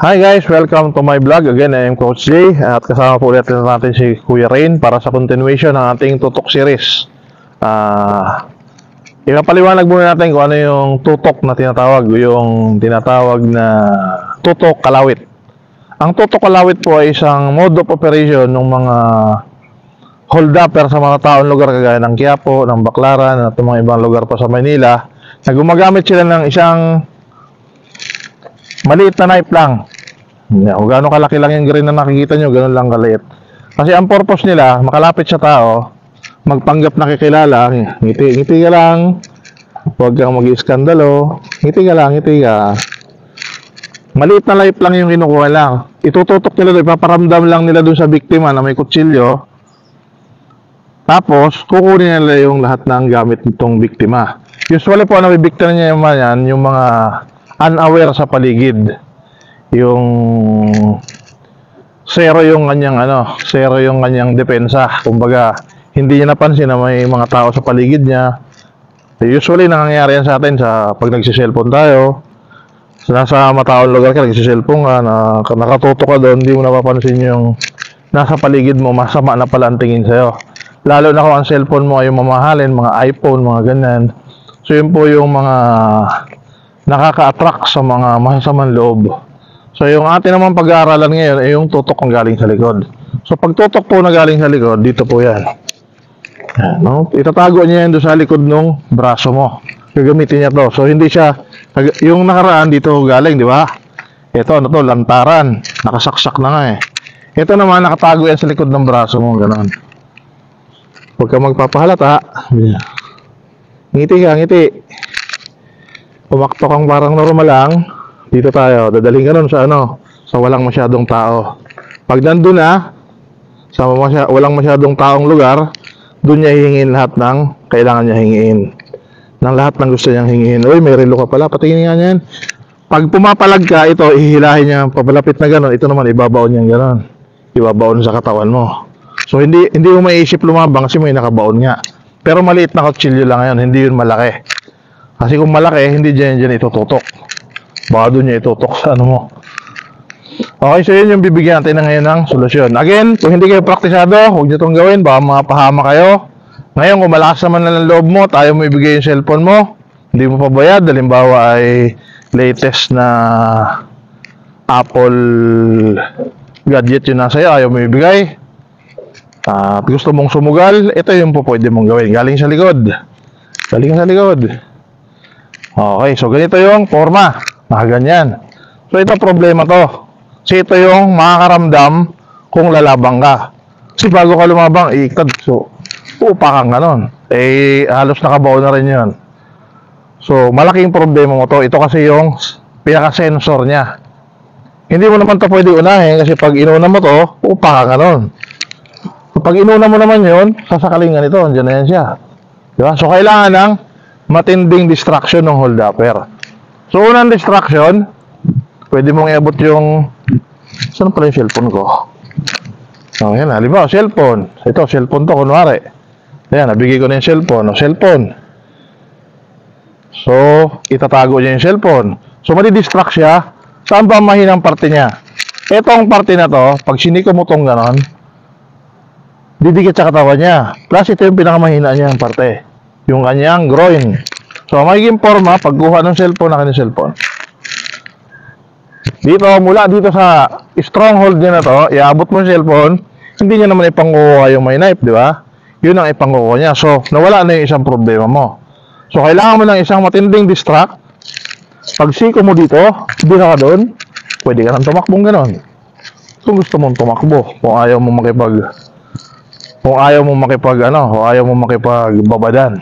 Hi guys, welcome to my vlog. Again, I am Coach Jay at kasama po ulit natin si Kuya Rain para sa continuation ng ating tutok series. Ipapaliwanag muna natin kung ano yung tutok na tinatawag, yung tinatawag na tutok kalawit. Ang tutok kalawit po ay isang mode of operation ng mga hold-upper sa mga taong lugar kagaya ng Quiapo, ng Baclaran at mga ibang lugar pa sa Manila na gumagamit sila ng isang maliit na knife lang. Kung gaano kalaki lang yung green na nakikita nyo, ganun lang kaliit. Kasi ang purpose nila, makalapit sa tao, magpanggap na kikilala, ngiti ka lang, huwag kang mag-iskandalo, ngiti ka lang, ngiti ka. Maliit na knife lang yung kinukuha lang. Itututok nila doon, ipaparamdam lang nila doon sa biktima na may kutsilyo. Tapos, kukunin nila yung lahat ng gamit nitong biktima. Usually po, ang nabibiktima niya yan, yung mga unaware sa paligid. Yung zero yung kanyang depensa. Kumbaga, hindi niya napansin na may mga tao sa paligid niya. Usually, nangyayari yan sa atin pag nagsiselfone tayo. Nasa mataong lugar ka, nagsiselfone ka, nakatutok ka doon, hindi mo napapansin yung nasa paligid mo, masama na pala ang tingin sa'yo. Lalo na kung ang cellphone mo ay yung mamahalin, mga iPhone, mga ganyan. So, yun po yung mga nakaka-attract sa mga masasamang loob. So, yung atin naman pag-aaralan ngayon ay yung tutok ang galing sa likod. So, pag tutok po na galing sa likod, dito po yan. No? Itatago niya yan doon sa likod ng braso mo. Gagamitin niya to. So, hindi siya, yung nakaraan dito galing, di ba? Ito, ano to, lantaran. Nakasaksak na nga eh. Ito naman, nakatago yan sa likod ng braso mo, gano'n. Huwag ka magpapahalata. Ngiti ka, ngiti. Pumakto kang parang normal lang. Dito tayo, dadaling ka nun sa walang masyadong tao. Pag nandun na, sa walang masyadong taong lugar, doon niya hihingin lahat ng kailangan niya hingin. Ng lahat ng gusto niyang hingin. Uy, may relo ka pala, patingin nga niyan. Pag pumapalag ka, ito, ihilahin niya, papalapit na gano'n. Ito naman, ibabaon niya gano'n. Ibabaon sa katawan mo. So, hindi mo maiisip lumabang kasi may nakabaon nga. Pero maliit na kutsilyo lang ngayon, hindi yun malaki. Kasi kung malaki, hindi dyan itututok. Baka doon niya itutok sa ano mo. Okay, so yun yung bibigyan natin na ngayon ng solusyon. Again, kung hindi kayo praktisado, huwag nyo itong gawin, baka mapahama kayo. Ngayon, kung malakas naman na ng loob mo, tayo mo ibigay yung cellphone mo, hindi mo pabayad, halimbawa ay latest na Apple gadget yun nasa iyo, ayaw mo ibigay. At gusto mong sumugal, ito yung po pwede mong gawin. Galing sa likod. Galing sa likod. Okay, so ganito yung forma. Ganyan. So ito problema to. Kasi ito yung makakaramdam kung lalabang ka. Kasi bago ka lumabang, iiktad. So, upa kang ganon. Halos nakabaon na rin yun. So, malaking problema mo to. Ito kasi yung pinaka-sensor niya. Hindi mo naman to pwede unahin kasi pag inuna mo to, upa kang ganon. So, pag inuna mo naman yun, sasakalingan ito. Andiyan na yan siya. Diba? So, kailangan ng matinding distraction ng hold-upper. So, unang distraction, pwede mong iabot yung... Saan pala yung cellphone ko? So, yan. Halimbawa, cellphone. Ito, cellphone to, kunwari. Ayan, nabigay ko na yung cellphone. O, cellphone. So, itatago niya yung cellphone. So, madidistract siya. Saan ba ang mahinang parte niya? Itong parte na to, pag siniko mo tong ganon, didikit sa katawan niya. Plus, ito yung pinakamahina niya yung parte. Yung kanyang groin. So, magiging forma, pagkuha ng cellphone, akin yung cellphone. Dito, mula dito sa stronghold niya na to, iabot mo yung cellphone, hindi niya naman ipangukuha yung may knife, di ba? Yun ang ipangukuha niya. So, nawala na yung isang problema mo. So, kailangan mo ng isang matinding distract. Pag siko mo dito, hindi ka doon, pwede ka nang tumakbong ganon. Kung gusto mong tumakbo, kung ayaw mo makipagbabadan.